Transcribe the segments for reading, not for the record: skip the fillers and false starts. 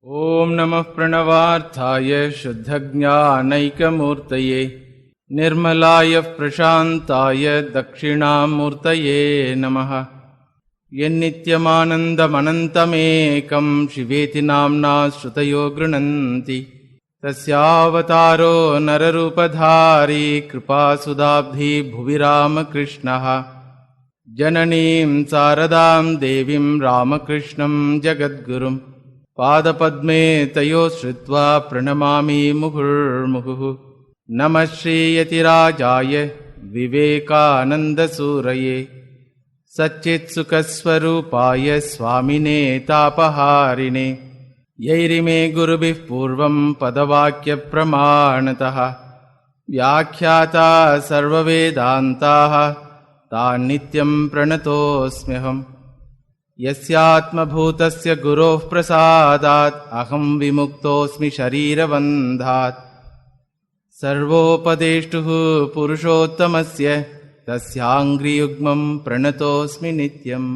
ओम नमः प्रणवार्थाय शुद्धज्ञानैकमूर्तये निर्मलाय प्रशान्ताय दक्षिणामूर्तये नमः। यन्नित्यमानन्दमनन्तमेकं शिवेति नाम्ना श्रुतयो गृह्णन्ति तस्यावतारो नररूपधारी कृपासुधाब्धि भुवि रामकृष्णः। जननीं शारदां देवीं रामकृष्णं जगद्गुरुं पादपद्मे तयो श्रुत्वा प्रणमामि मुहुर्मुहुः। नमः श्रीयतिराजाय विवेकानन्दसूरये सच्चित्सुखस्वरूपाय स्वामिने तापहारिणे यैरिमे गुरुभिः पूर्वं पदवाक्यप्रमाणतः व्याख्याता सर्ववेदान्ताः तान् नित्यं प्रणतोऽस्म्यहम्। यस्यात्मभूतस्य गुरोः प्रसादात् अहं विमुक्तोऽस्मि शरीरबन्धात्। सर्वोपदेष्टुः पुरुषोत्तमस्य तस्याङ्घ्रियुग्मं प्रणतोऽस्मि नित्यम्।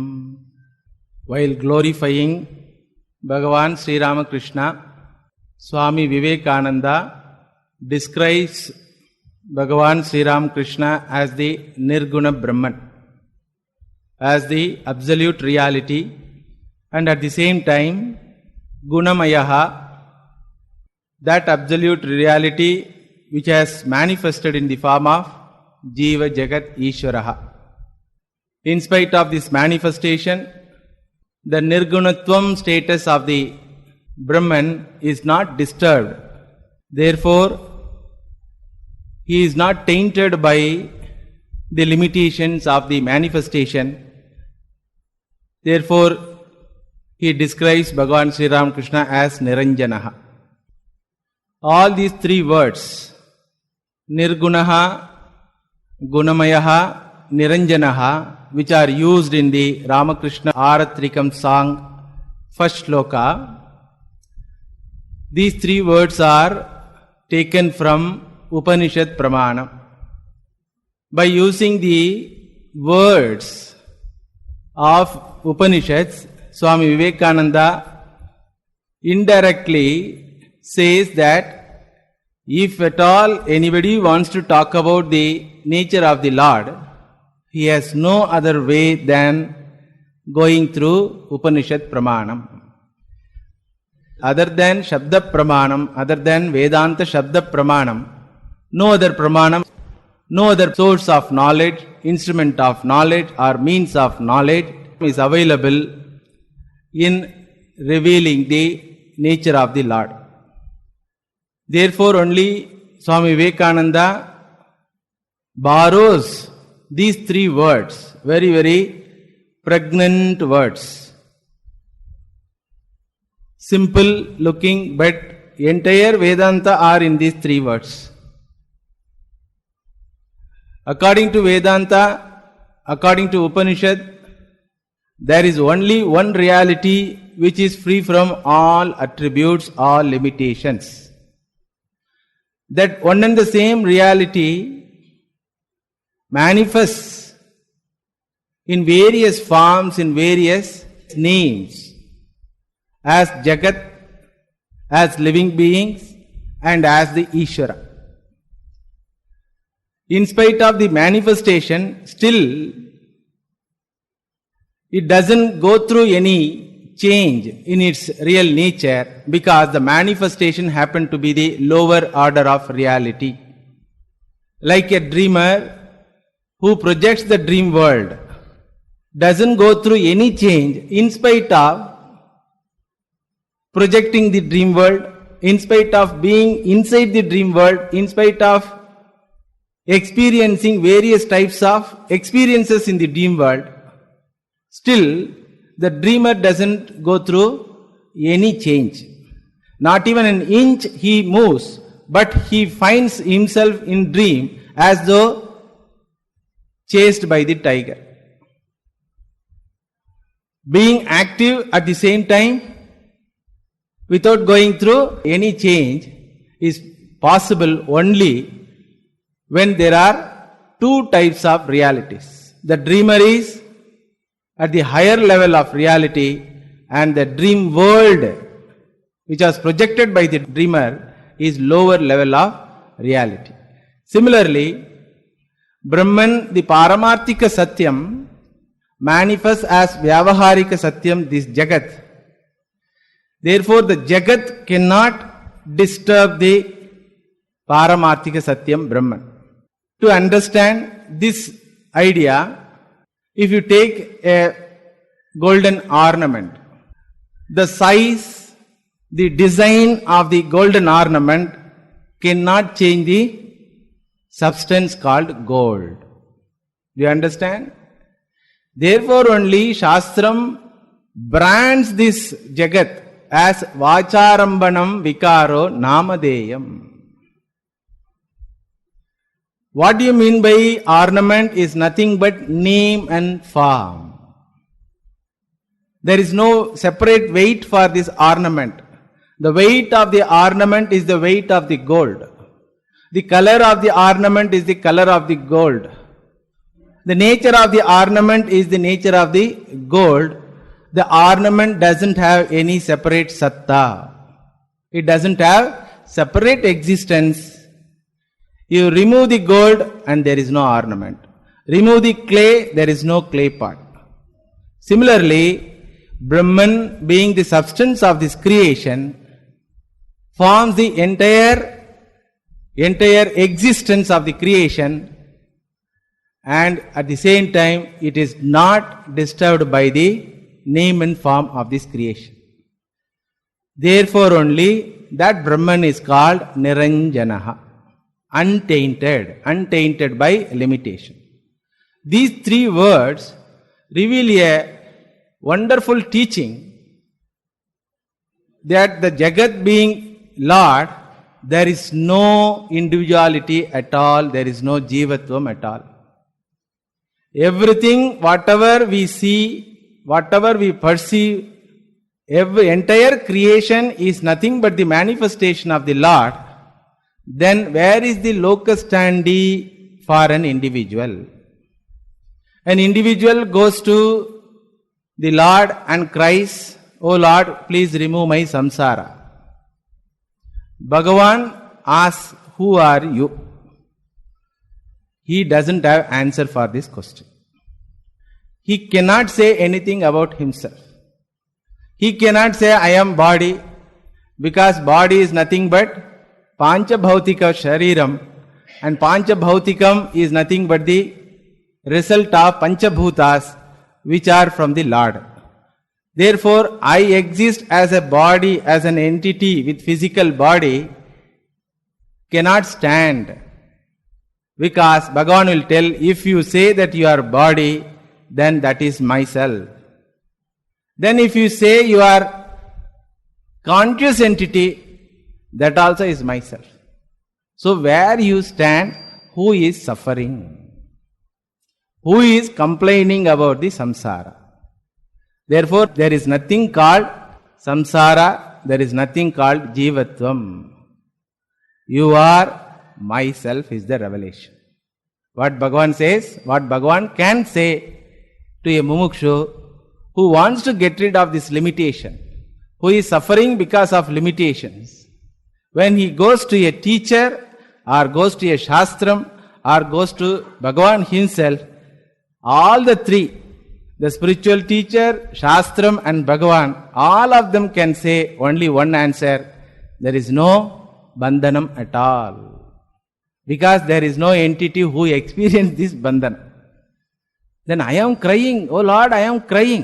While glorifying Bhagavan Sri Ramakrishna, Swami Vivekananda describes Bhagavan Sri Ramakrishna as the Nirguna Brahman, as the absolute reality, and at the same time Gunamayaha, that absolute reality which has manifested in the form of Jiva Jagat Ishvaraha. In spite of this manifestation, the Nirgunatvam status of the Brahman is not disturbed. Therefore, he is not tainted by the limitations of the manifestation. Therefore, he describes Bhagavan Sri Ramakrishna as Niranjanaha. All these three words, Nirgunaha, Gunamayaha, Niranjanaha, which are used in the Ramakrishna Aratrikam song, first shloka, these three words are taken from Upanishad Pramanam. By using the words of Upanishads, Swami Vivekananda indirectly says that if at all anybody wants to talk about the nature of the Lord, he has no other way than going through Upanishad Pramanam. Other than Shabda Pramanam, other than Vedanta Shabda Pramanam, no other Pramanam, no other source of knowledge, instrument of knowledge or means of knowledge is available in revealing the nature of the Lord. Therefore only Swami Vivekananda borrows these three words, very, very pregnant words. Simple looking, but entire Vedanta are in these three words. According to Vedanta, according to Upanishad, there is only one reality which is free from all attributes, all limitations. That one and the same reality manifests in various forms, in various names, as Jagat, as living beings, and as the Ishvara. In spite of the manifestation, still it doesn't go through any change in its real nature, because the manifestation happened to be the lower order of reality. Like a dreamer who projects the dream world doesn't go through any change in spite of projecting the dream world, in spite of being inside the dream world, in spite of experiencing various types of experiences in the dream world, still the dreamer doesn't go through any change. Not even an inch he moves, but he finds himself in dream as though chased by the tiger. Being active at the same time without going through any change is possible only when there are two types of realities. The dreamer is at the higher level of reality, and the dream world which was projected by the dreamer, is lower level of reality. Similarly, Brahman, the Paramarthika Satyam, manifests as Vyavaharika Satyam, this Jagat. Therefore, the Jagat cannot disturb the Paramarthika Satyam Brahman. To understand this idea, if you take a golden ornament, the size, the design of the golden ornament cannot change the substance called gold. Do you understand? Therefore only Shastram brands this Jagat as Vacharambanam Vikaro Namadeyam. What do you mean by ornament is nothing but name and form. There is no separate weight for this ornament. The weight of the ornament is the weight of the gold. The color of the ornament is the color of the gold. The nature of the ornament is the nature of the gold. The ornament doesn't have any separate satta. It doesn't have separate existence. You remove the gold and there is no ornament. Remove the clay, there is no clay pot. Similarly, Brahman, being the substance of this creation, forms the entire existence of the creation, and at the same time it is not disturbed by the name and form of this creation. Therefore only that Brahman is called Niranjanaha, untainted by limitation. These three words reveal a wonderful teaching that the Jagat being Lord, there is no individuality at all, there is no Jivatvam at all. Everything, whatever we see, whatever we perceive, entire creation is nothing but the manifestation of the Lord. Then where is the locus standi for an individual? An individual goes to the Lord and cries, "Oh Lord, please remove my samsara." Bhagavan asks, "Who are you?" He doesn't have answer for this question. He cannot say anything about himself. He cannot say, "I am body," because body is nothing but Pancha Bhautika Shariram, and Pancha Bhautikam is nothing but the result of Pancha Bhutas, which are from the Lord. Therefore, I exist as a body, as an entity with physical body, cannot stand. Because Bhagavan will tell, if you say that you are body, then that is myself. Then if you say you are conscious entity, that also is myself. So where you stand, who is suffering? Who is complaining about the samsara? Therefore, there is nothing called samsara, there is nothing called jivatvam. You are myself is the revelation. What Bhagavan says, what Bhagavan can say to a mumukshu who wants to get rid of this limitation, who is suffering because of limitations. When he goes to a teacher, or goes to a shastram, or goes to Bhagavan himself, all the three, the spiritual teacher, shastram and Bhagavan, all of them can say only one answer: there is no bandhanam at all. Because there is no entity who experienced this bandhana. Then I am crying, "Oh Lord, I am crying."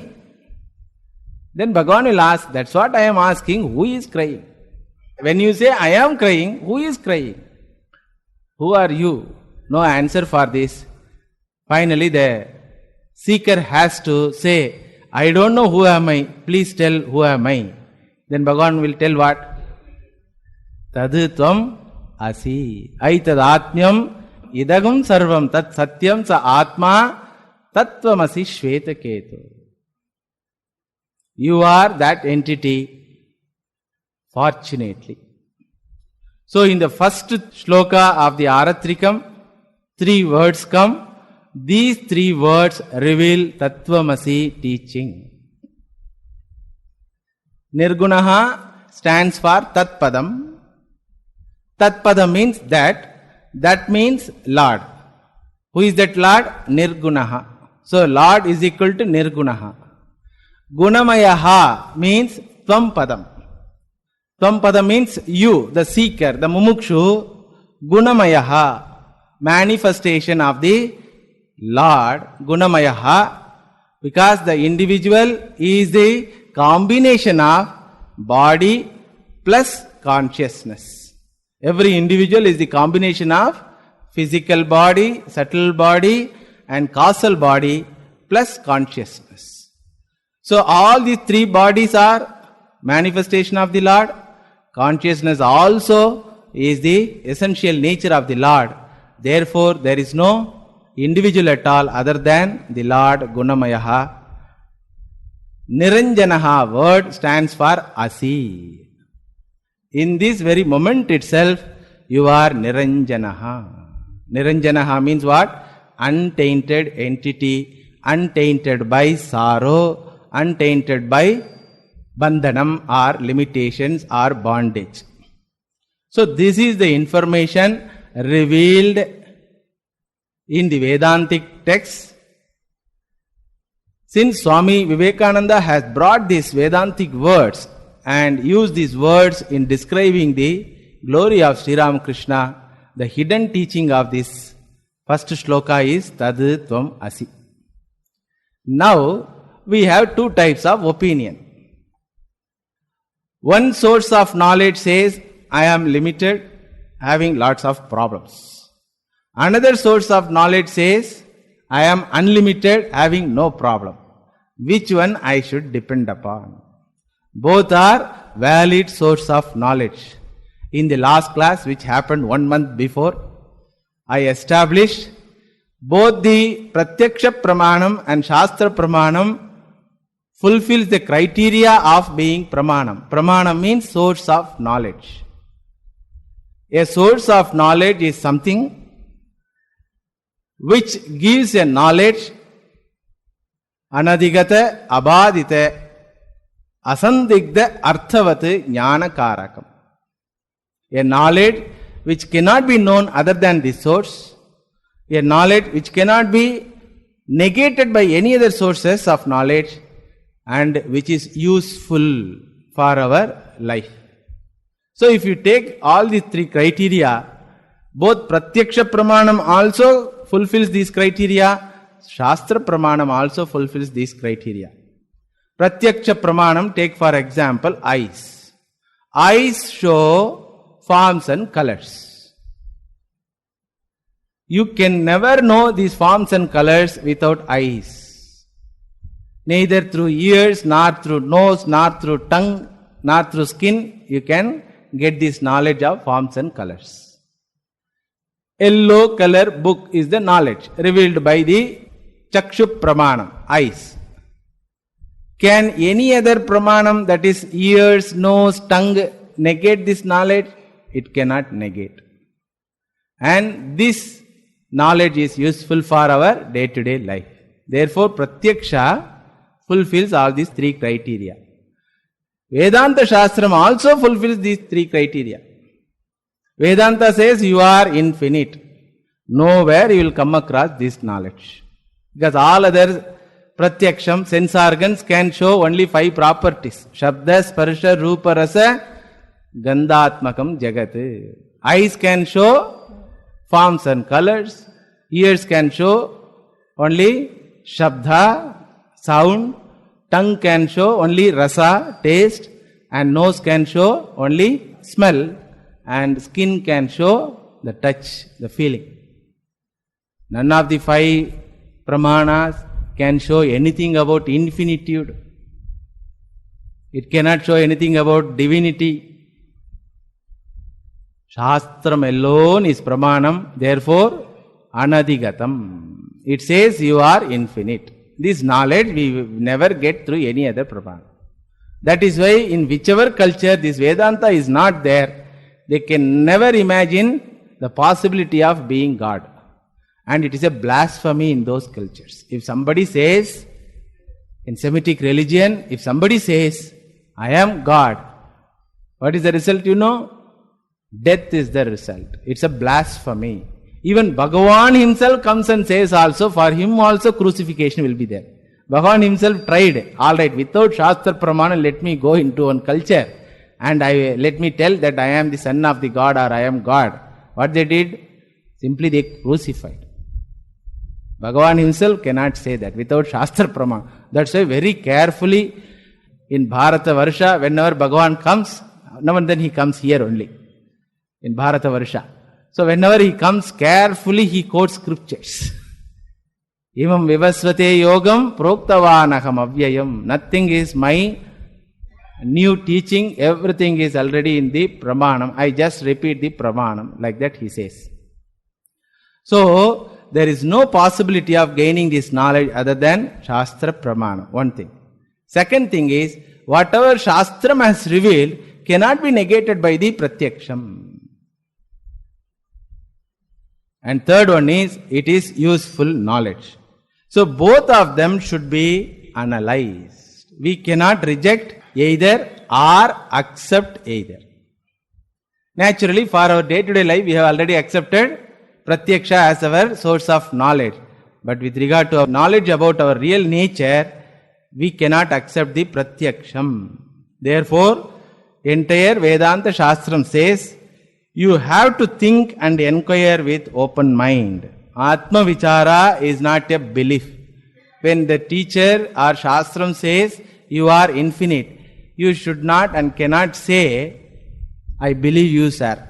Then Bhagavan will ask, "That's what I am asking, who is crying?" When you say, "I am crying," who is crying? Who are you? No answer for this. Finally, the seeker has to say, "I don't know who am I, please tell who am I." Then Bhagavan will tell what? Tad tvam asi. Aitad atmyam idagam sarvam tat satyam sa atma tattvamasi shvetaketu. You are that entity. Fortunately. So in the first shloka of the Aratrikam, 3 words come. These 3 words reveal Tattvamasi teaching. Nirgunaha, stands for Tatpadam. Tatpadam means that. That means Lord. Who is that Lord? Nirgunaha. So Lord is equal to Nirgunaha. Gunamayaha means Tvam-padam. Tvam-padam means you, the seeker, the mumukshu. Gunamayaha, manifestation of the Lord. Gunamayaha, because the individual is the combination of body plus consciousness. Every individual is the combination of physical body, subtle body and causal body plus consciousness. So all these three bodies are manifestation of the Lord. Consciousness also is the essential nature of the Lord. Therefore, there is no individual at all other than the Lord Gunamayaha. Niranjanaha word stands for Asi. In this very moment itself, you are Niranjanaha. Niranjanaha means what? Untainted entity, untainted by sorrow, untainted by bandhanam or limitations or bondage. So this is the information revealed in the Vedantic text. Since Swami Vivekananda has brought these Vedantic words and used these words in describing the glory of Sri Ramakrishna, the hidden teaching of this first shloka is Tad Tvam Asi. Now we have two types of opinion. One source of knowledge says, I am limited, having lots of problems. Another source of knowledge says, I am unlimited, having no problem. Which one I should depend upon? Both are valid source of knowledge. In the last class, which happened 1 month before, I established both the Pratyaksha Pramanam and Shastra Pramanam fulfills the criteria of being Pramanam. Pramanam means source of knowledge. A source of knowledge is something which gives a knowledge anadigata, abadita, asandigda, arthavat, jnanakarakam. A knowledge which cannot be known other than the source, a knowledge which cannot be negated by any other sources of knowledge, and which is useful for our life. So if you take all these three criteria, both Pratyaksha Pramanam also fulfills these criteria, Shastra Pramanam also fulfills these criteria. Pratyaksha Pramanam, take for example eyes. Eyes show forms and colors. You can never know these forms and colors without eyes. Neither through ears, nor through nose, nor through tongue, nor through skin, you can get this knowledge of forms and colors. Yellow color book is the knowledge revealed by the Chakshu Pramanam, eyes. Can any other Pramanam, that is ears, nose, tongue, negate this knowledge? It cannot negate. And this knowledge is useful for our day-to-day life. Therefore, Pratyaksha fulfills all these three criteria. Vedanta Shastram also fulfills these three criteria. Vedanta says you are infinite. Nowhere you will come across this knowledge. Because all other Pratyaksham, sense organs can show only 5 properties. Shabda, Sparsha, Rupa, Rasa, Gandhatmakam, Jagat. Eyes can show forms and colors. Ears can show only Shabda, sound. Tongue can show only Rasa, taste. And nose can show only smell. And skin can show the touch, the feeling. None of the 5 Pramanas can show anything about infinitude. It cannot show anything about divinity. Shastram alone is Pramanam, therefore Anadigatam. It says you are infinite. This knowledge we never get through any other Pramana. That is why in whichever culture this Vedanta is not there, they can never imagine the possibility of being God. And it is a blasphemy in those cultures. If somebody says, in Semitic religion, if somebody says, I am God, What is the result, you know? Death is the result. It's a blasphemy. Even Bhagavan himself comes and says also, for him also crucifixion will be there. Bhagavan himself tried, all right, without Shastra Pramana, let me go into one culture and let me tell that I am the son of the God or I am God. What they did? Simply they crucified. Bhagavan himself cannot say that without Shastra Pramana. That's why very carefully in Bharata Varsha, whenever Bhagavan comes, now and then he comes here only, in Bharata Varsha. So whenever he comes, carefully he quotes scriptures. Imam vivasvate yogam proktavanaham avyayam. Nothing is my new teaching, everything is already in the Pramanam. I just repeat the Pramanam, like that he says. So, there is no possibility of gaining this knowledge other than Shastra Pramana, one thing. Second thing is, whatever Shastram has revealed cannot be negated by the Pratyaksham. And third one is, it is useful knowledge. So both of them should be analyzed. We cannot reject either or accept either. Naturally, for our day-to-day life, we have already accepted Pratyaksha as our source of knowledge. But with regard to our knowledge about our real nature, we cannot accept the Pratyaksham. Therefore, entire Vedanta Shastram says, you have to think and inquire with open mind. Atma Vichara is not a belief. When the teacher or Shastram says, you are infinite, you should not and cannot say, I believe you, sir.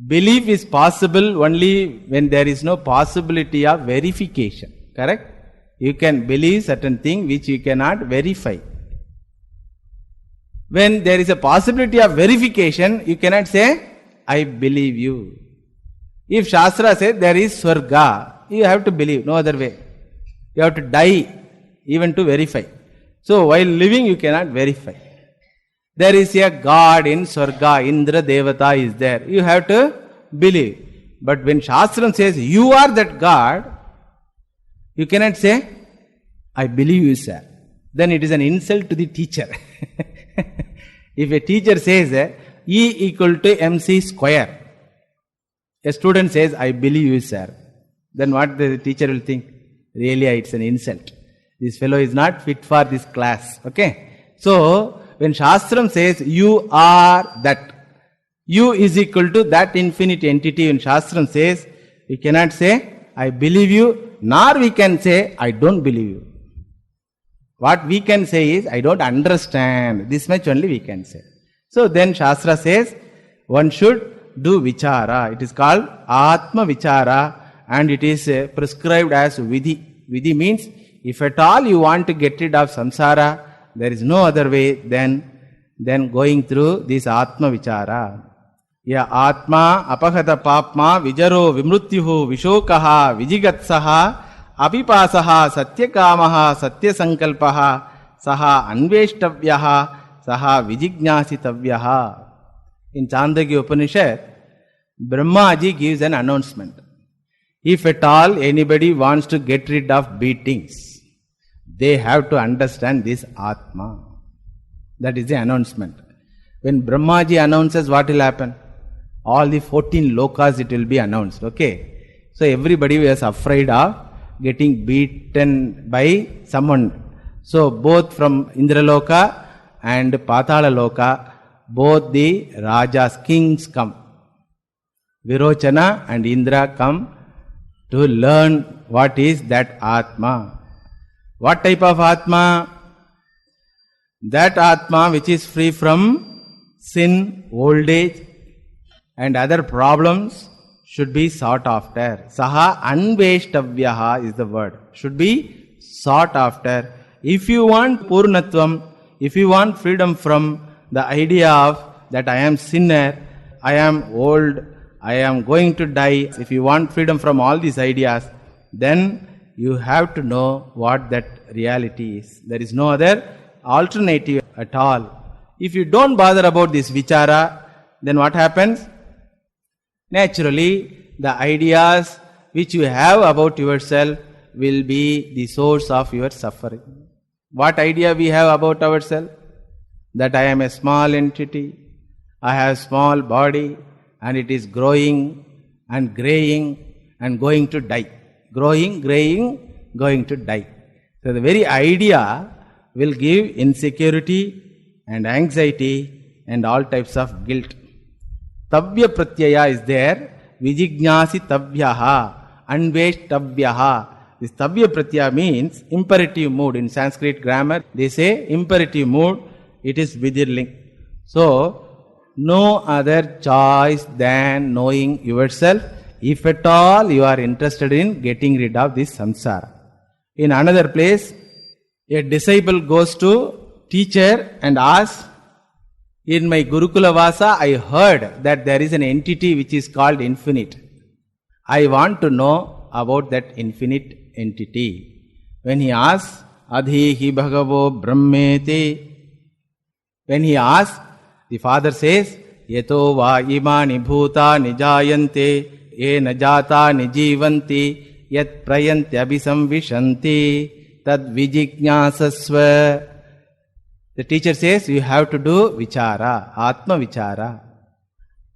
Belief is possible only when there is no possibility of verification. Correct? You can believe certain thing which you cannot verify. When there is a possibility of verification, you cannot say, I believe you. If Shastra says there is Swarga, you have to believe, no other way. You have to die even to verify. So while living you cannot verify. There is a God in Swarga, Indra Devata is there. You have to believe. But when Shastram says you are that God, you cannot say, I believe you, sir. Then it is an insult to the teacher. If a teacher says E equal to MC square, a student says, I believe you, sir. Then what the teacher will think? Really, it's an insult. This fellow is not fit for this class. Okay? So, when Shastram says, you are that, you is equal to that infinite entity, when Shastram says, we cannot say, I believe you, nor we can say, I don't believe you. What we can say is, I don't understand. This much only we can say. So then Shastra says, one should do vichara. It is called Atma Vichara and it is prescribed as Vidhi. Vidhi means, if at all you want to get rid of samsara, there is no other way than going through this Atma Vichara. Ya Atma apahata papma vijaro vimrutyuhu vishokaha vijigatsaha apipasaha satyakamaha satyasankalpaha saha anveshtavyaha saha vijignasitavyaha. In Chandogya Upanishad, Brahmaji gives an announcement. If at all anybody wants to get rid of beatings, they have to understand this Atma. That is the announcement. When Brahmaji announces, what will happen? All the 14 lokas it will be announced. Okay? So everybody was afraid of getting beaten by someone. So both from Indraloka and Patala Loka, both the Rajas, kings come. Virochana and Indra come to learn what is that Atma. What type of Atma? That Atma which is free from sin, old age and other problems should be sought after. Saha anveshtavyaha is the word. Should be sought after. If you want Purnatvam, if you want freedom from the idea of that I am sinner, I am old, I am going to die. If you want freedom from all these ideas, then you have to know what that reality is. There is no other alternative at all. If you don't bother about this vichara, then what happens? Naturally, the ideas which you have about yourself will be the source of your suffering. What idea we have about ourselves? that I am a small entity, I have small body, and it is growing and graying and going to die. Growing, graying, going to die. So the very idea will give insecurity and anxiety and all types of guilt. Tavya pratyaya is there. Vijijñasi tavyaha, anveshtavyaha. This tavya pratyaya means imperative mood. In Sanskrit grammar, they say imperative mood, it is vidhirling. So, no other choice than knowing yourself, if at all you are interested in getting rid of this samsara. In another place, a disciple goes to teacher and asks, in my Gurukula Vasa, I heard that there is an entity which is called infinite. I want to know about that infinite entity. When he asks, Adhihi Bhagavo Brahmete, when he asks, the father says, Yato va imani bhuta nijayante, ye najata nijivanti, yat prayanti abhisamvishanti, tad vijijñasasva. The teacher says, you have to do vichara, atma vichara.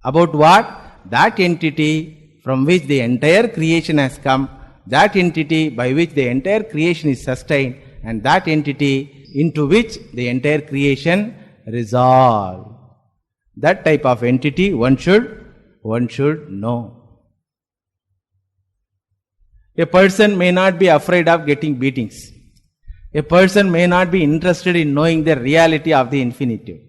About what? That entity from which the entire creation has come, that entity by which the entire creation is sustained, and that entity into which the entire creation resolves. That type of entity one should know. A person may not be afraid of getting beatings. A person may not be interested in knowing the reality of the infinitive.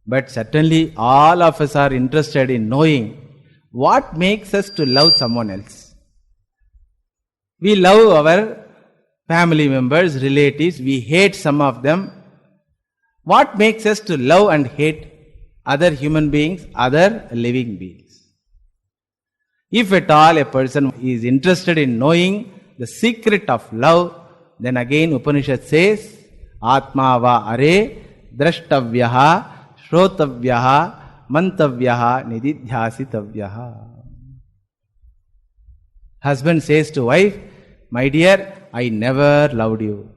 But certainly all of us are interested in knowing what makes us to love someone else. We love our family members, relatives, we hate some of them. What makes us to love and hate other human beings, other living beings? If at all a person is interested in knowing the secret of love, then again Upanishad says, Atma va are drashtavyaha shrotavyaha mantavyaha nididhyasitavyaha. Husband says to wife, my dear, I never loved you.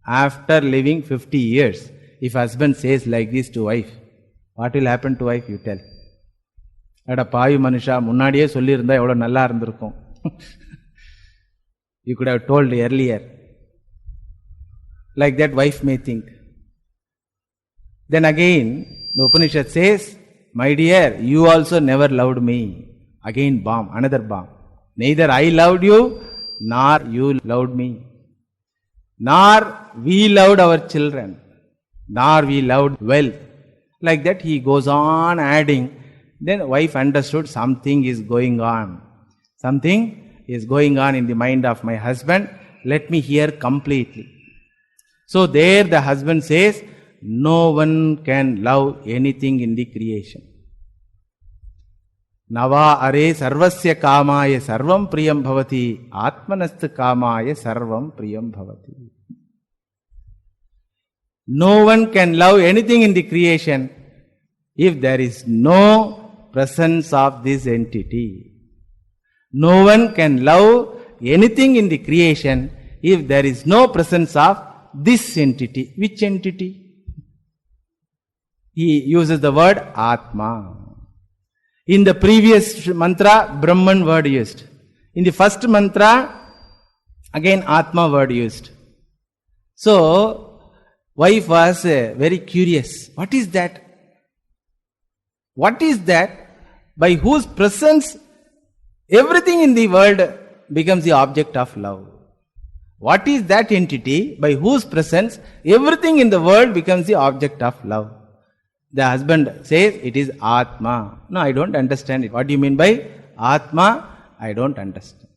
After living 50 years, if husband says like this to wife, what will happen to wife? You tell. அட பாவி மனுஷா, முன்னாடியே சொல்லியிருந்தா எவ்வளோ நல்லா இருந்திருக்கும். You could have told earlier. Like that wife may think. Then again, the Upanishad says, my dear, you also never loved me. Again bomb, another bomb. Neither I loved you, nor you loved me. Nor we loved our children. Nor we loved wealth. Like that he goes on adding. Then wife understood something is going on. Something is going on in the mind of my husband. Let me hear completely. So there the husband says, no one can love anything in the creation. Nava are sarvasya kamaya sarvam priyam bhavati, atmanastha kamaya sarvam priyam bhavati. No one can love anything in the creation if there is no presence of this entity. No one can love anything in the creation if there is no presence of this entity. Which entity? He uses the word Atma. In the previous mantra, Brahman word used. In the first mantra, again Atma word used. So, wife was very curious. What is that? What is that by whose presence everything in the world becomes the object of love? What is that entity by whose presence everything in the world becomes the object of love? The husband says it is Atma. No, I don't understand it. What do you mean by Atma? I don't understand.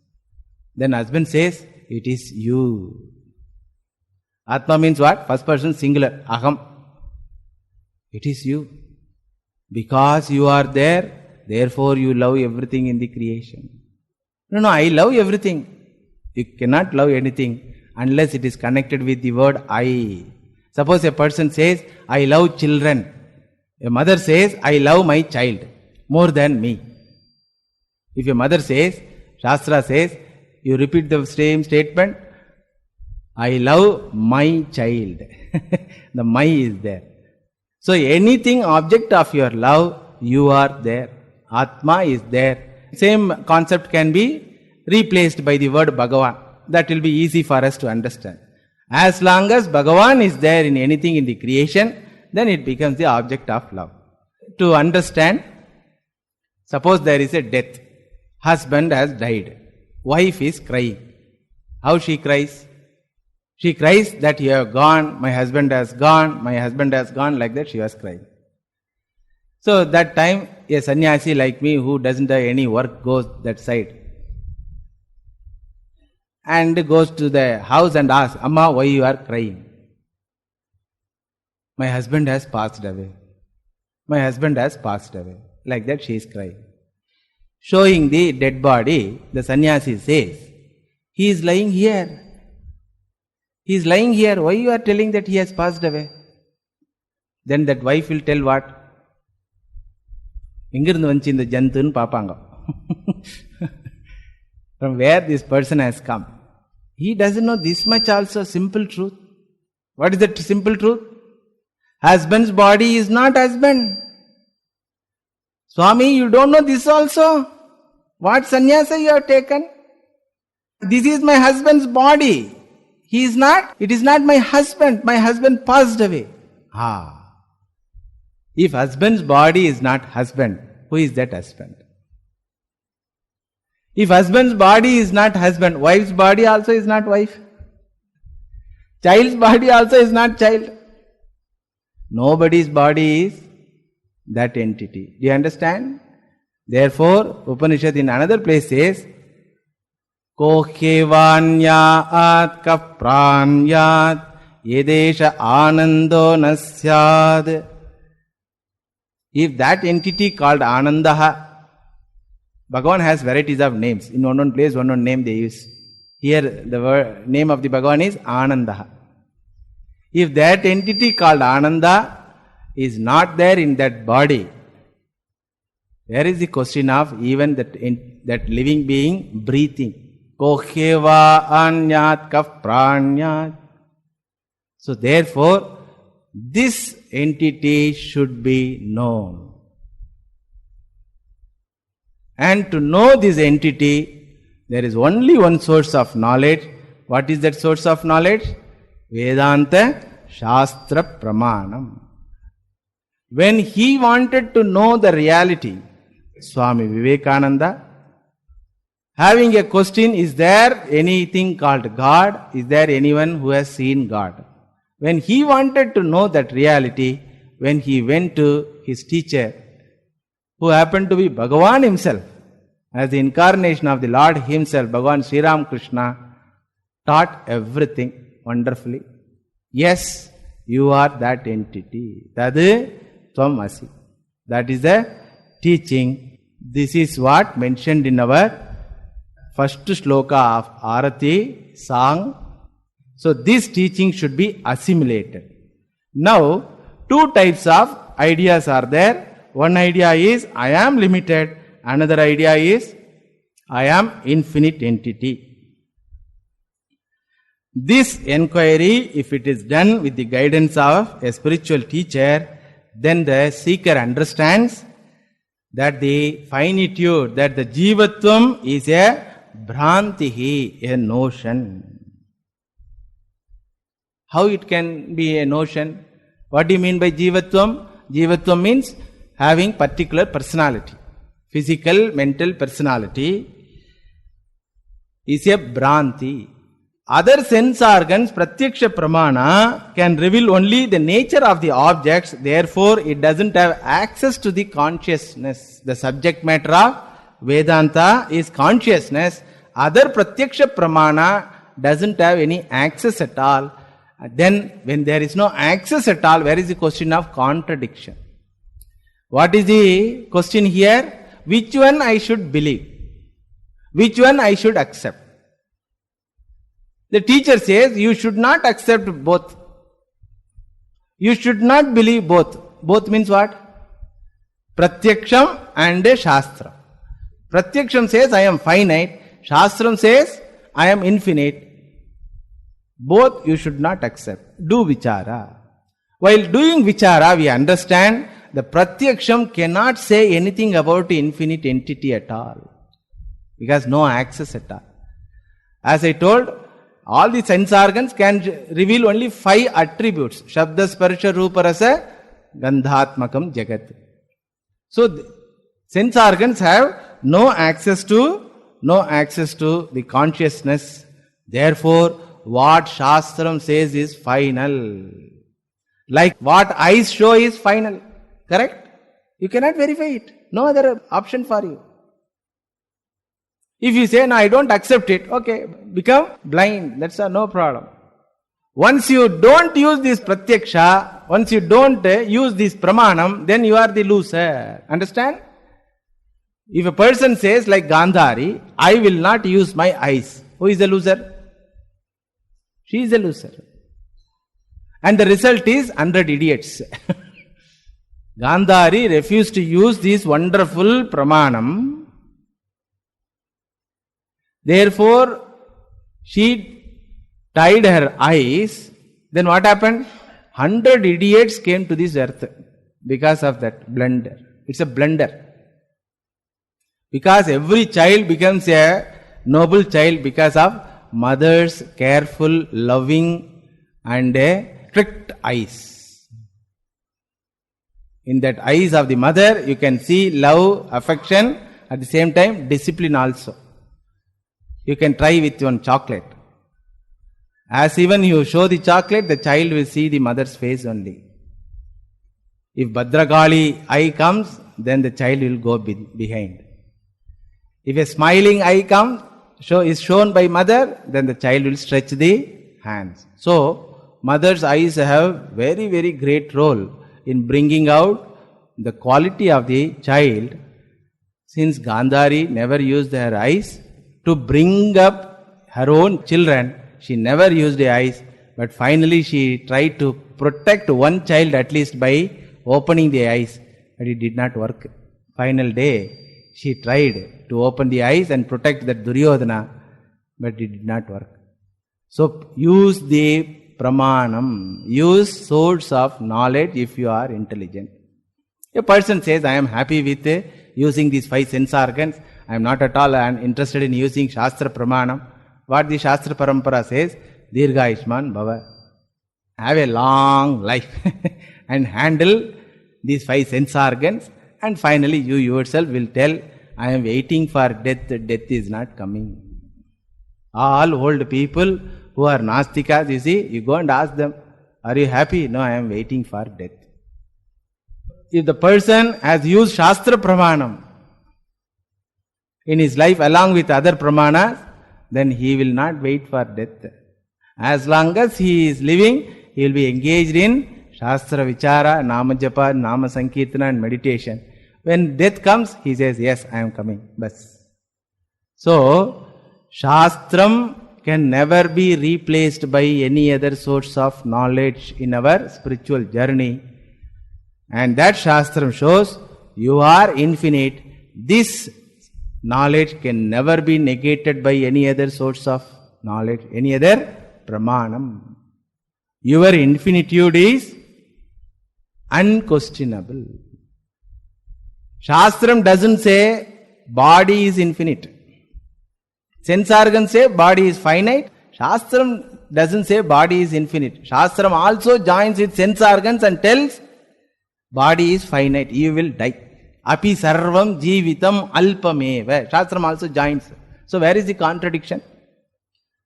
Then husband says it is you. Atma means what? First person singular. Aham. It is you. Because you are there, therefore you love everything in the creation. No, I love everything. You cannot love anything unless it is connected with the word I. Suppose a person says, I love children. A mother says, I love my child more than me. If a mother says, Shastra says, you repeat the same statement, I love my child. The my is there. So anything object of your love, you are there. Atma is there. Same concept can be replaced by the word Bhagavan. That will be easy for us to understand. As long as Bhagavan is there in anything in the creation, then it becomes the object of love. To understand, suppose there is a death. Husband has died. Wife is crying. How she cries? She cries that you have gone, my husband has gone, my husband has gone, like that she was crying. So that time a sannyasi like me who doesn't have any work goes that side and goes to the house and asks, Amma, why you are crying? My husband has passed away. My husband has passed away. Like that she is crying. Showing the dead body, the sannyasi says, he is lying here. He is lying here. Why you are telling that he has passed away? Then that wife will tell what? Ingirundu vanchi indha jantunu paapanga. From where this person has come. He doesn't know this much also, simple truth. What is that simple truth? Husband's body is not husband. Swami, you don't know this also? What sannyasa you have taken? This is my husband's body. He is not, it is not my husband. My husband passed away. If husband's body is not husband, who is that husband? If husband's body is not husband, wife's body also is not wife. Child's body also is not child. Nobody's body is that entity. Do you understand? Therefore, Upanishad in another place says, Kohevanyat kapranyat yedesha anando nasyad. If that entity called Anandaha, Bhagavan has varieties of names. In one place, one name they use. Here the name of the Bhagavan is Anandaha. If that entity called Ananda is not there in that body, where is the question of even that living being breathing? Koheva anyat kaf pranyat. So therefore, this entity should be known. And to know this entity, there is only one source of knowledge. What is that source of knowledge? Vedanta Shastra Pramanam. When he wanted to know the reality, Swami Vivekananda, having a question, is there anything called God? Is there anyone who has seen God? When he wanted to know that reality, when he went to his teacher, who happened to be Bhagavan himself, as the incarnation of the Lord himself, Bhagavan Sri Ram Krishna, taught everything wonderfully. Yes, you are that entity. Tadu Tvam Asi. That is the teaching. This is what mentioned in our first shloka of Arati song. So this teaching should be assimilated. Now, two types of ideas are there. One idea is, I am limited. Another idea is, I am infinite entity. This enquiry, if it is done with the guidance of a spiritual teacher, then the seeker understands that the finitude, that the jivatvam is a bhrantihi, a notion. How it can be a notion? What do you mean by jivatvam? Jivatvam means having particular personality. Physical, mental personality is a bhranti. Other sense organs, pratyaksha pramana, can reveal only the nature of the objects, therefore it doesn't have access to the consciousness. The subject matter of Vedanta is consciousness. Other pratyaksha pramana doesn't have any access at all. Then when there is no access at all, where is the question of contradiction? What is the question here? Which one I should believe? Which one I should accept? The teacher says you should not accept both. You should not believe both. Both means what? Pratyaksham and Shastra. Pratyaksham says I am finite. Shastram says I am infinite. Both you should not accept. Do vichara. While doing vichara, we understand the pratyaksham cannot say anything about infinite entity at all, because no access at all. As I told, all the sense organs can reveal only 5 attributes: Shabda, Sparsha, Rupa, Rasa, Gandhatmakam, Jagat. So, sense organs have no access to the consciousness. Therefore, what Shastram says is final. Like what eyes show is final. Correct? You cannot verify it. No other option for you. If you say, no, I don't accept it, okay, become blind. That's no problem. Once you don't use this pratyaksha, once you don't use this pramanam, then you are the loser. Understand? If a person says like Gandhari, I will not use my eyes, who is the loser? She is the loser. And the result is 100 idiots. Gandhari refused to use this wonderful pramanam. Therefore, she tied her eyes. Then what happened? 100 idiots came to this earth because of that blunder. It's a blunder. Because every child becomes a noble child because of mother's careful, loving and strict eyes. In that eyes of the mother, you can see love, affection, at the same time discipline also. You can try with one chocolate. As even you show the chocolate, the child will see the mother's face only. If Bhadragali eye comes, then the child will go behind. If a smiling eye comes, is shown by mother, then the child will stretch the hands. So, mother's eyes have very, very great role in bringing out the quality of the child. Since Gandhari never used her eyes to bring up her own children, she never used the eyes, but finally she tried to protect one child at least by opening the eyes, but it did not work. Final day, she tried to open the eyes and protect that Duryodhana, but it did not work. So, use the pramanam, use source of knowledge if you are intelligent. A person says, I am happy with using these 5 sense organs, I am not at all interested in using Shastra pramanam. What the Shastra parampara says, Dirgha Ishman Bhava. Have a long life and handle these 5 sense organs, and finally you yourself will tell, I am waiting for death, death is not coming. All old people who are Nastikas, you see, you go and ask them, are you happy? No, I am waiting for death. If the person has used Shastra pramanam in his life along with other pramanas, then he will not wait for death. As long as he is living, he will be engaged in Shastra vichara, Nama japa, Nama sankirtana and meditation. When death comes, he says, yes, I am coming. Bas. So, Shastram can never be replaced by any other source of knowledge in our spiritual journey. And that Shastram shows you are infinite. This knowledge can never be negated by any other source of knowledge, any other pramanam. Your infinitude is unquestionable. Shastram doesn't say body is infinite. Sense organs say body is finite. Shastram doesn't say body is infinite. Shastram also joins with sense organs and tells body is finite, you will die. Api sarvam jivitam alpameva. Shastram also joins. So where is the contradiction?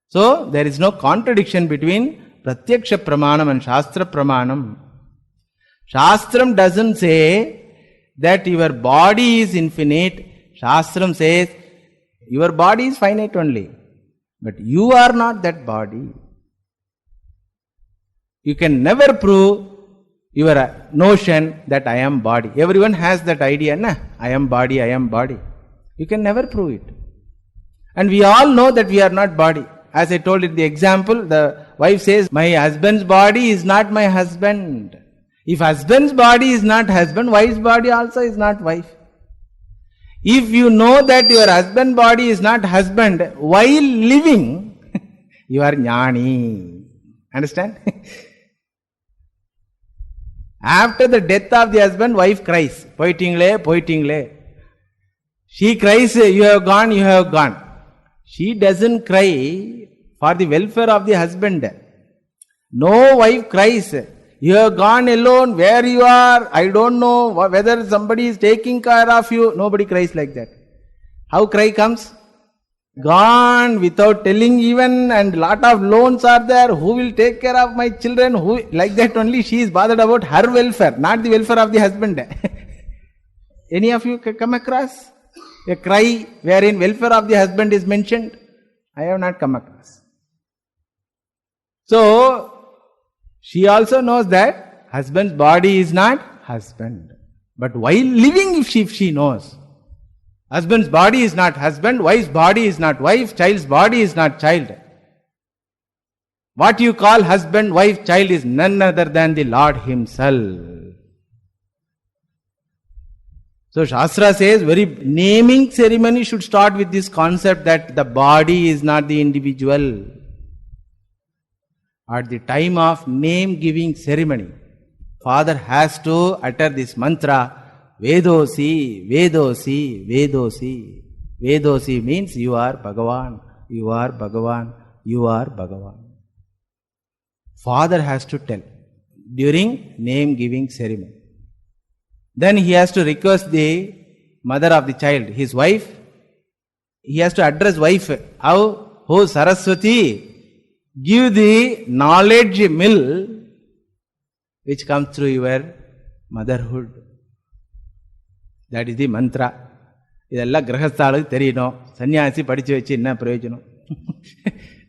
So there is no contradiction between pratyaksha pramanam and Shastra pramanam. Shastram doesn't say that your body is infinite. Shastram says your body is finite only, but you are not that body. You can never prove your notion that I am body. Everyone has that idea, na? I am body, I am body. You can never prove it. And we all know that we are not body. As I told in the example, the wife says, my husband's body is not my husband. If husband's body is not husband, wife's body also is not wife. If you know that your husband's body is not husband, while living, you are jnani. Understand? After the death of the husband, wife cries. Poitingle. She cries, you have gone, you have gone. She doesn't cry for the welfare of the husband. No wife cries, you have gone alone, where you are, I don't know whether somebody is taking care of you. Nobody cries like that. How cry comes? Gone without telling even, and lot of loans are there. Who will take care of my children? Who, like that only she is bothered about her welfare, not the welfare of the husband. Any of you come across a cry wherein welfare of the husband is mentioned? I have not come across. So, she also knows that husband's body is not husband. But while living, if she knows, husband's body is not husband, wife's body is not wife, child's body is not child. What you call husband, wife, child is none other than the Lord Himself. So Shastra says, very naming ceremony should start with this concept that the body is not the individual. At the time of name giving ceremony, father has to utter this mantra, Vedosi, Vedosi, Vedosi. Vedosi means you are Bhagavan, you are Bhagavan, you are Bhagavan. Father has to tell during name giving ceremony. Then he has to request the mother of the child, his wife. He has to address wife. How? Oh Saraswati, give the knowledge mill which comes through your motherhood. That is the mantra. இதெல்லாம் கிரகஸ்தாளுக்கு தெரியணும். சன்னியாசி படிச்சு வச்சு என்ன பிரயோஜனம்?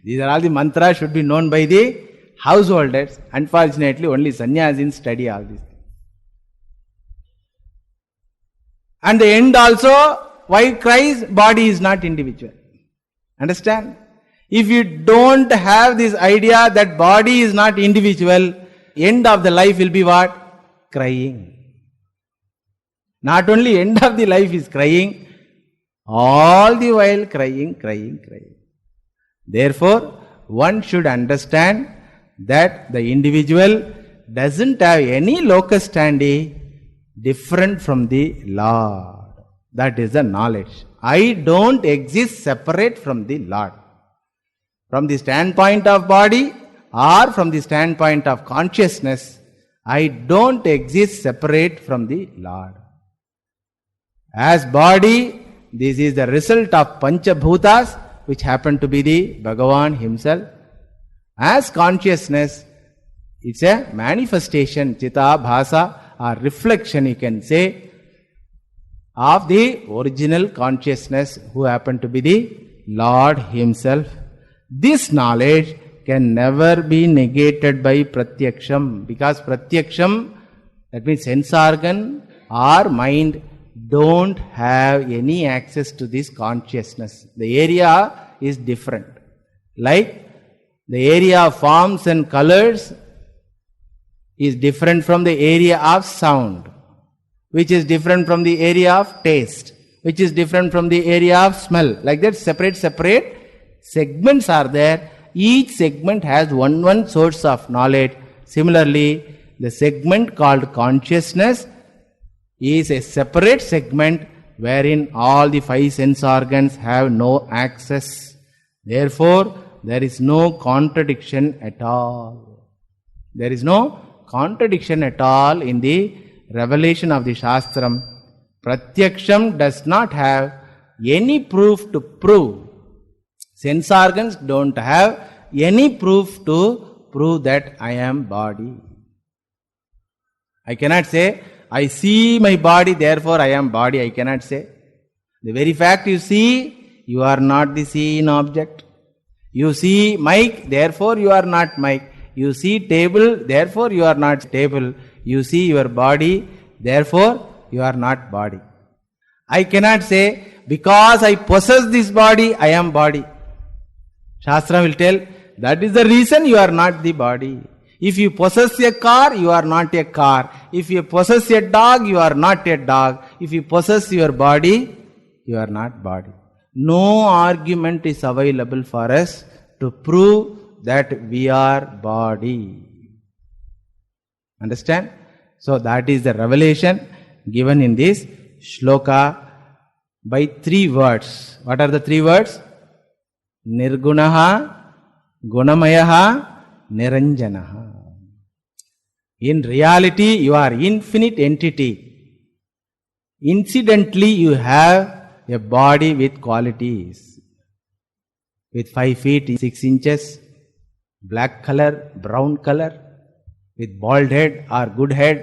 These are all the mantras should be known by the householders. Unfortunately, only sannyasins study all this. And the end also, wife cries, body is not individual. Understand? If you don't have this idea that body is not individual, end of the life will be what? Crying. Not only end of the life is crying, all the while crying. Therefore, one should understand that the individual doesn't have any locus standi different from the Lord. That is the knowledge. I don't exist separate from the Lord. From the standpoint of body or from the standpoint of consciousness, I don't exist separate from the Lord. As body, this is the result of Panchabhutas, which happen to be the Bhagavan Himself. As consciousness, it's a manifestation, Chita, Bhasa, or reflection, you can say, of the original consciousness who happen to be the Lord Himself. This knowledge can never be negated by pratyaksham, because pratyaksham, that means sense organ or mind, don't have any access to this consciousness. The area is different. Like the area of forms and colors is different from the area of sound, which is different from the area of taste, which is different from the area of smell. Like that, separate segments are there. Each segment has one source of knowledge. Similarly, the segment called consciousness is a separate segment wherein all the five sense organs have no access. Therefore, there is no contradiction at all. There is no contradiction at all in the revelation of the Shastram. Pratyaksham does not have any proof to prove. Sense organs don't have any proof to prove that I am body. I cannot say, I see my body, therefore I am body. I cannot say. The very fact you see, you are not the seen object. You see mic, therefore you are not mic. You see table, therefore you are not table. You see your body, therefore you are not body. I cannot say, because I possess this body, I am body. Shastra will tell, that is the reason you are not the body. If you possess a car, you are not a car. If you possess a dog, you are not a dog. If you possess your body, you are not body. No argument is available for us to prove that we are body. Understand? So that is the revelation given in this shloka by 3 words. What are the 3 words? Nirgunaha, Gunamayaha, Niranjanaha. In reality, you are infinite entity. Incidentally, you have a body with qualities. With 5 feet, 6 inches, black color, brown color, with bald head or good head,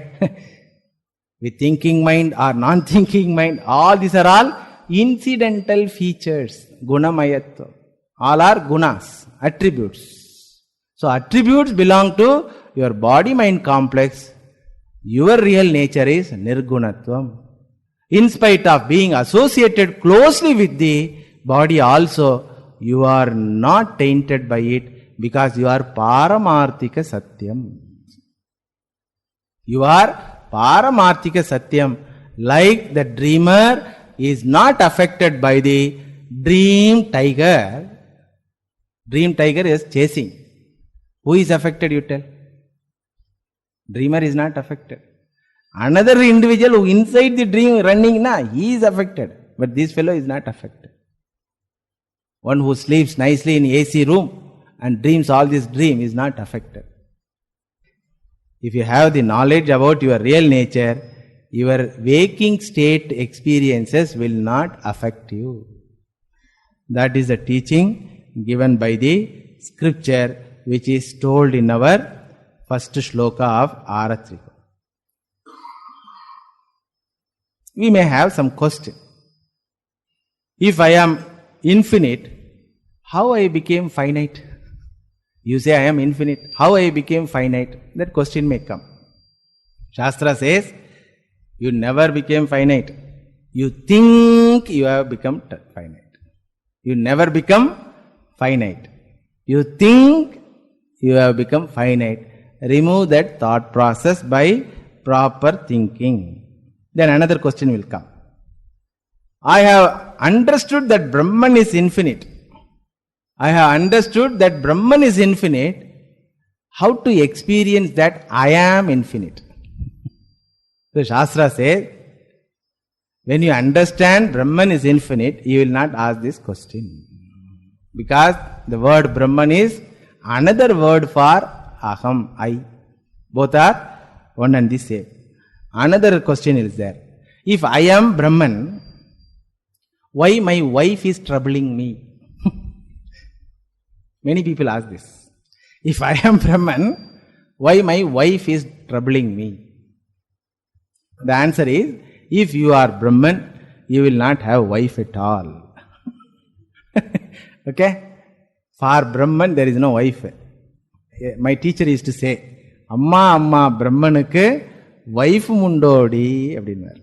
with thinking mind or non-thinking mind. All these are all incidental features. Gunamayatva. All are gunas, attributes. So attributes belong to your body-mind complex. Your real nature is nirgunatvam. In spite of being associated closely with the body also, you are not tainted by it because you are paramarthika satyam. You are paramarthika satyam. Like the dreamer is not affected by the dream tiger. Dream tiger is chasing. Who is affected, you tell? Dreamer is not affected. Another individual who inside the dream running, he is affected. But this fellow is not affected. One who sleeps nicely in AC room and dreams all this dream is not affected. If you have the knowledge about your real nature, your waking state experiences will not affect you. That is the teaching given by the scripture which is told in our first shloka of Aratrika. We may have some question. If I am infinite, how I became finite? You say I am infinite. How I became finite? That question may come. Shastra says, you never became finite. You think you have become finite. You never become finite. You think you have become finite. Remove that thought process by proper thinking. Then another question will come. I have understood that Brahman is infinite. I have understood that Brahman is infinite. How to experience that I am infinite? So Shastra says, when you understand Brahman is infinite, you will not ask this question. Because the word Brahman is another word for Aham, I. Both are one and the same. Another question is there. If I am Brahman, why my wife is troubling me? Many people ask this. If I am Brahman, why my wife is troubling me? The answer is, if you are Brahman, you will not have wife at all. Okay? For Brahman, there is no wife. My teacher used to say, Amma Brahmanukku wife mundodi abdinnar.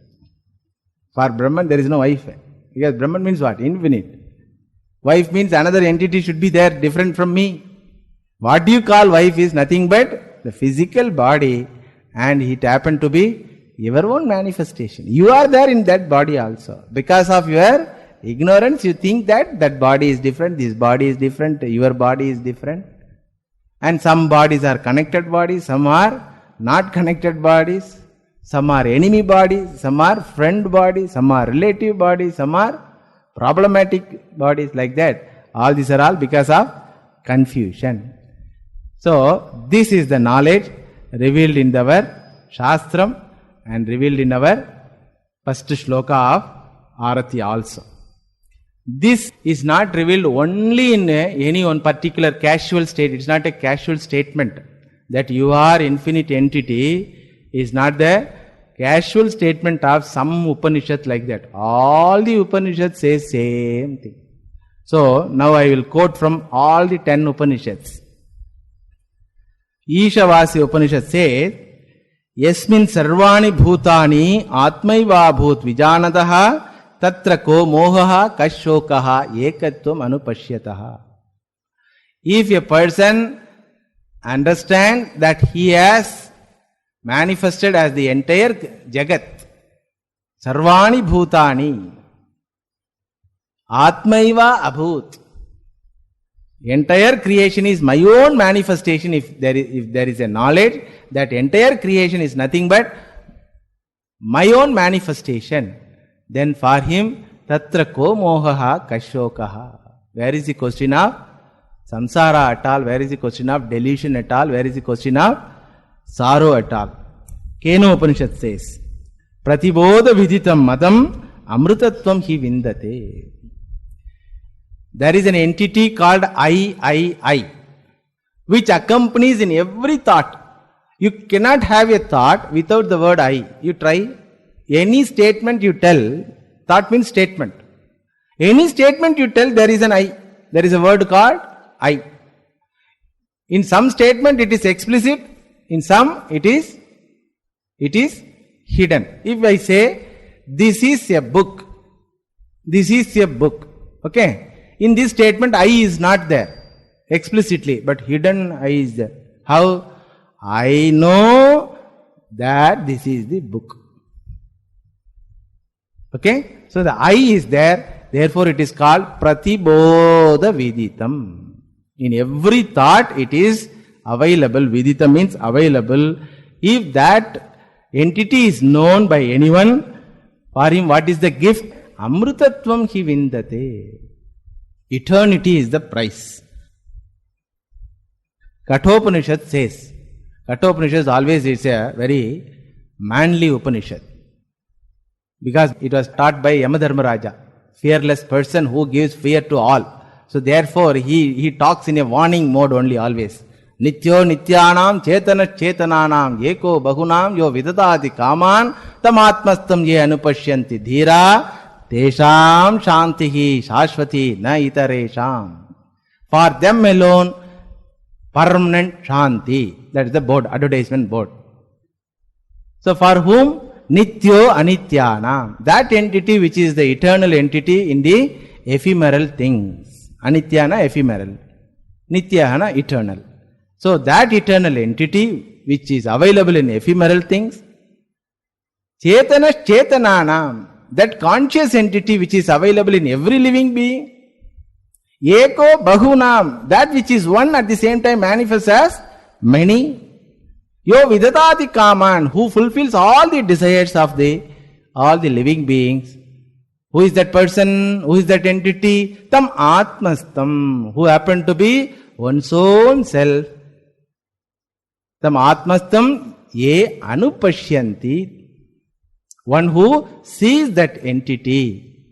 For Brahman, there is no wife. Because Brahman means what? Infinite. Wife means another entity should be there, different from me. What do you call wife is nothing but the physical body, and it happened to be your own manifestation. You are there in that body also. Because of your ignorance, you think that that body is different, this body is different, your body is different. And some bodies are connected bodies, some are not connected bodies, some are enemy bodies, some are friend bodies, some are relative bodies, some are problematic bodies, like that. All these are all because of confusion. So, this is the knowledge revealed in our Shastram and revealed in our first shloka of Arati also. This is not revealed only in any one particular casual state. It's not a casual statement. That you are infinite entity is not the casual statement of some Upanishad like that. All the Upanishads say same thing. So, now I will quote from all the 10 Upanishads. Ishavasi Upanishad says, Yasmin sarvani bhutani atmaiva bhut vijanataha tatra ko mohaha kashokaha ekatvam anupashyataha. If a person understands that he has manifested as the entire Jagat, sarvani bhutani atmaiva abhut. Entire creation is my own manifestation. If there is a knowledge that entire creation is nothing but my own manifestation, then for him, tatra ko mohaha kashokaha. Where is the question of samsara at all? Where is the question of delusion at all? Where is the question of sorrow at all? Keno Upanishad says, Pratibodha viditam madam amrutatvam hi vindate. There is an entity called I, which accompanies in every thought. You cannot have a thought without the word I. You try. Any statement you tell, thought means statement. Any statement you tell, there is an I. There is a word called I. In some statement it is explicit, in some it is hidden. If I say, this is a book, okay? In this statement, I is not there explicitly, but hidden I is there. How? I know that this is the book. Okay? So the I is there, therefore it is called Pratibodha Viditam. In every thought it is available. Vidita means available. If that entity is known by anyone, for him what is the gift? Amrutatvam hi vindate. Eternity is the price. Kathopanishad says, Kathopanishad always is a very manly Upanishad, because it was taught by Yamadharmaraja, fearless person who gives fear to all. So therefore he talks in a warning mode only always. Nityo nityanam chetana chetananam eko bahunam yo vidadati kaman tamatmastam ye anupashyanti dhira tesham shantihi shashvati na itaresham. For them alone, permanent shanti. That is the board, advertisement board. So for whom? Nityo anityanam. That entity which is the eternal entity in the ephemeral things. Anityana ephemeral. Nityana eternal. So that eternal entity which is available in ephemeral things. Chetana chetananam. That conscious entity which is available in every living being. Eko bahunam. That which is one at the same time manifests as many. Yo vidadati kaman. Who fulfills all the desires of all the living beings. Who is that person? Who is that entity? Tam atmastam. Who happened to be one's own self. Tam atmastam ye anupashyanti. One who sees that entity.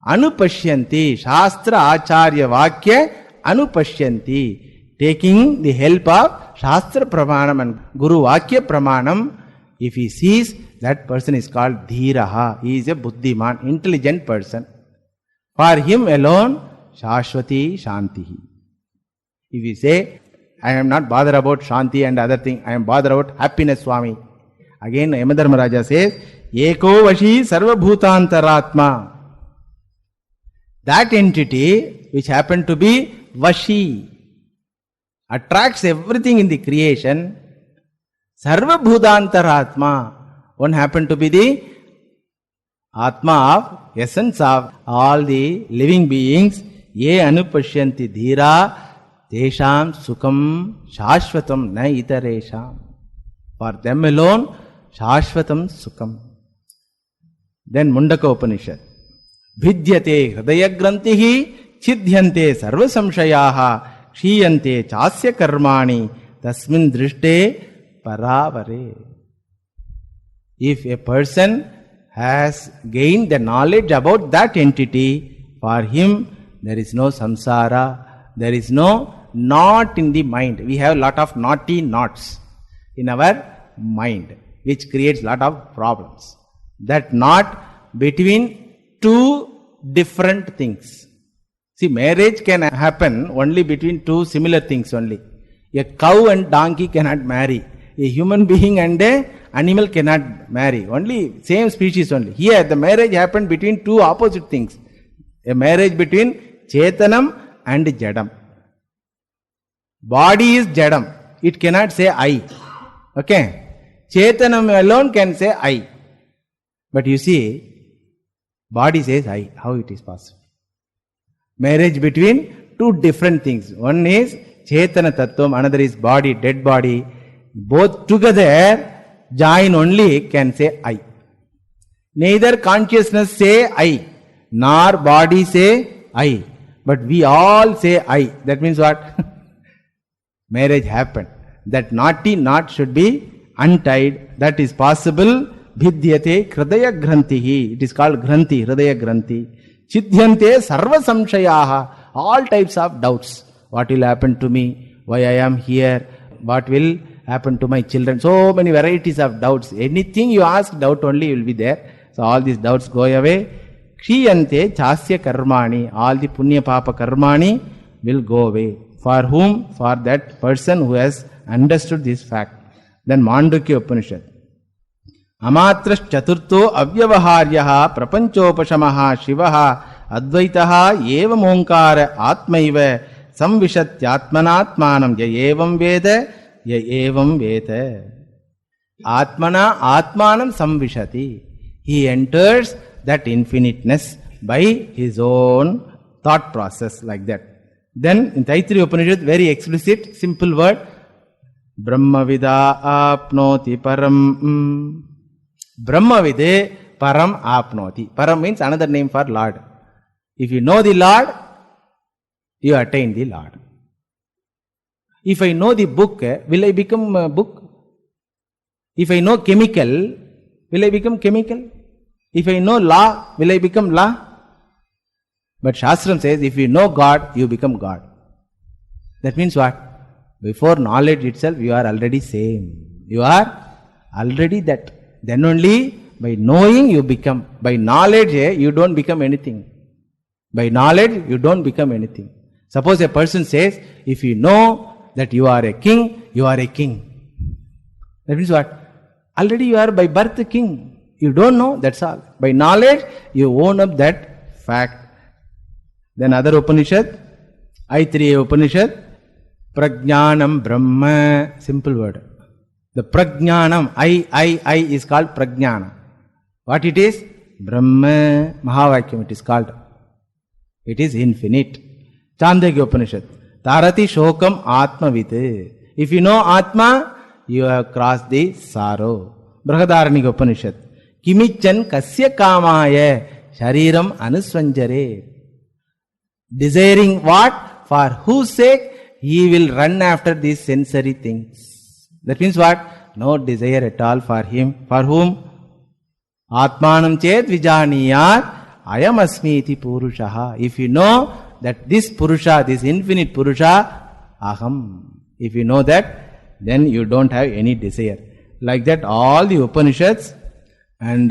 Anupashyanti. Shastra acharya vakya anupashyanti. Taking the help of Shastra Pramanam and Guru Vakya Pramanam, if he sees, that person is called Dhiraha. He is a Buddhiman, intelligent person. For him alone, Shashwati Shantihi. If you say, I am not bothered about Shanti and other thing, I am bothered about happiness, Swami. Again, Yamadharmaraja says, Eko Vashi Sarva Bhutantaratma. That entity, which happened to be Vashi, attracts everything in the creation. Sarva Bhutantaratma. One happened to be the Atma of, essence of all the living beings. Ye anupashyanti dhira tesham sukham shashvatam na itaresham. For them alone, shashvatam sukham. Then Mundaka Upanishad. Bhidyate hridaya grantihi chidhyante sarva samshayaha kshiyante chasya karmani tasmin drishte paravare. If a person has gained the knowledge about that entity, for him there is no samsara, there is no knot in the mind. We have a lot of naughty knots in our mind, which creates a lot of problems. That knot between two different things. See, marriage can happen only between two similar things only. A cow and donkey cannot marry. A human being and a animal cannot marry. Only same species only. Here the marriage happened between two opposite things. A marriage between Chetanam and Jadam. Body is Jadam. It cannot say I. Okay. Chetanam alone can say I. But you see, body says I. How it is possible? Marriage between two different things. One is Chetana Tattvam, another is body, dead body. Both together, join only can say I. Neither consciousness say I, nor body say I. But we all say I. That means what? Marriage happened. That naughty knot should be untied. That is possible. Bhidyate hridaya grantihi. It is called granti, hridaya granti. Chidhyante sarva samshayaha. All types of doubts. What will happen to me? Why I am here? What will happen to my children? So many varieties of doubts. Anything you ask, doubt only will be there. So all these doubts go away. Kshiyante chasya karmani. All the punya papa karmani will go away. For whom? For that person who has understood this fact. Then Mandukya Upanishad. Amatrash chaturto avyavaharyaha prapanchopashamaha shivaha advaitaha evam onkara atmaiva samvishatyatmanatmanam ya evam veda ya evam veda. Atmana atmanam samvishati. He enters that infiniteness by his own thought process, like that. Then in Taittiriya Upanishad, very explicit, simple word, Brahmavida apnoti param. Brahmavide param apnoti. Param means another name for Lord. If you know the Lord, you attain the Lord. If I know the book, will I become a book? If I know chemical, will I become chemical? If I know law, will I become law? But Shastram says, if you know God, you become God. That means what? Before knowledge itself, you are already same. You are already that. Then only by knowing you become. By knowledge, you don't become anything. By knowledge, you don't become anything. Suppose a person says, if you know that you are a king, you are a king. That means what? Already you are by birth a king. You don't know, that's all. By knowledge, you own up that fact. Then other Upanishad, Aitreya Upanishad, Prajnanam Brahma, simple word. The Prajnanam, I is called Prajnana. What it is? Brahma, Mahavakyam it is called. It is infinite. Chandogya Upanishad, Tarati Shokam Atmavite. If you know Atma, you have crossed the sorrow. Brihadaranyaka Upanishad, Kimichan kasya kamaya shariram anusvanjare. Desiring what? For whose sake he will run after these sensory things. That means what? No desire at all for him. For whom? Atmanam chet vijaniyat ayam asmiti purushaha. If you know that this Purusha, this infinite Purusha, aham. If you know that, then you don't have any desire. Like that, all the Upanishads and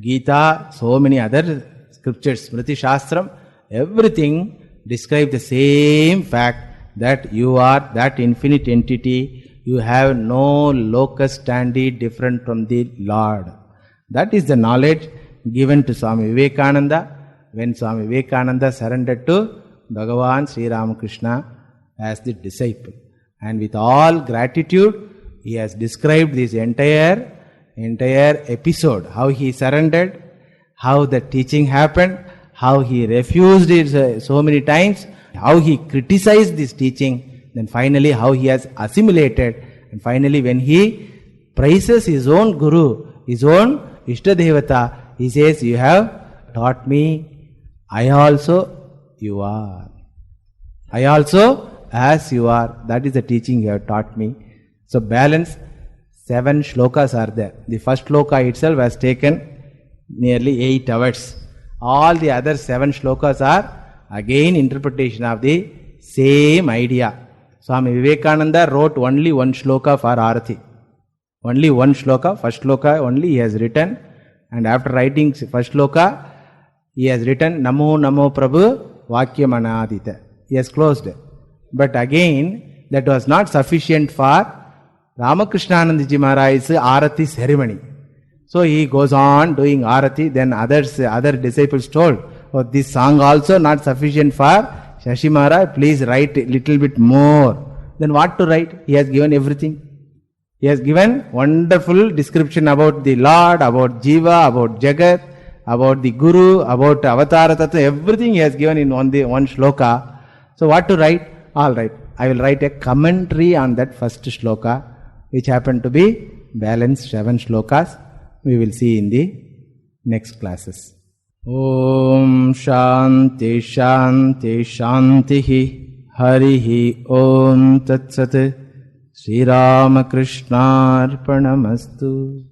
Gita, so many other scriptures, Smriti Shastram, everything describe the same fact that you are that infinite entity. You have no locus standi different from the Lord. That is the knowledge given to Swami Vivekananda when Swami Vivekananda surrendered to Bhagavan Sri Ramakrishna as the disciple. And with all gratitude, he has described this entire episode, how he surrendered, how the teaching happened, how he refused it so many times, how he criticized this teaching, then finally how he has assimilated, and finally when he praises his own Guru, his own Ishtadevata, he says, you have taught me, I also you are. I also as you are. That is the teaching you have taught me. So balance 7 shlokas are there. The first shloka itself has taken nearly 8 hours. All the other 7 shlokas are again interpretation of the same idea. Swami Vivekananda wrote only 1 shloka for Arati. Only 1 shloka, first shloka only he has written. And after writing first shloka, he has written Namo Namo Prabhu Vakyamanadita. He has closed. But again, that was not sufficient for Ramakrishnanandji Maharaj's Arati ceremony. So he goes on doing Arati, then other disciples told, oh, this song also not sufficient for Shashi Maharaj, please write a little bit more. Then what to write? He has given everything. He has given wonderful description about the Lord, about Jiva, about Jagat, about the Guru, about Avatara Tattva, everything he has given in one shloka. So what to write? All right, I will write a commentary on that first shloka, which happened to be balanced 7 shlokas. We will see in the next classes. Om Shanti Shanti Shanti Harihi Om Tat Sat. Sri Ramakrishna Arpanamastu.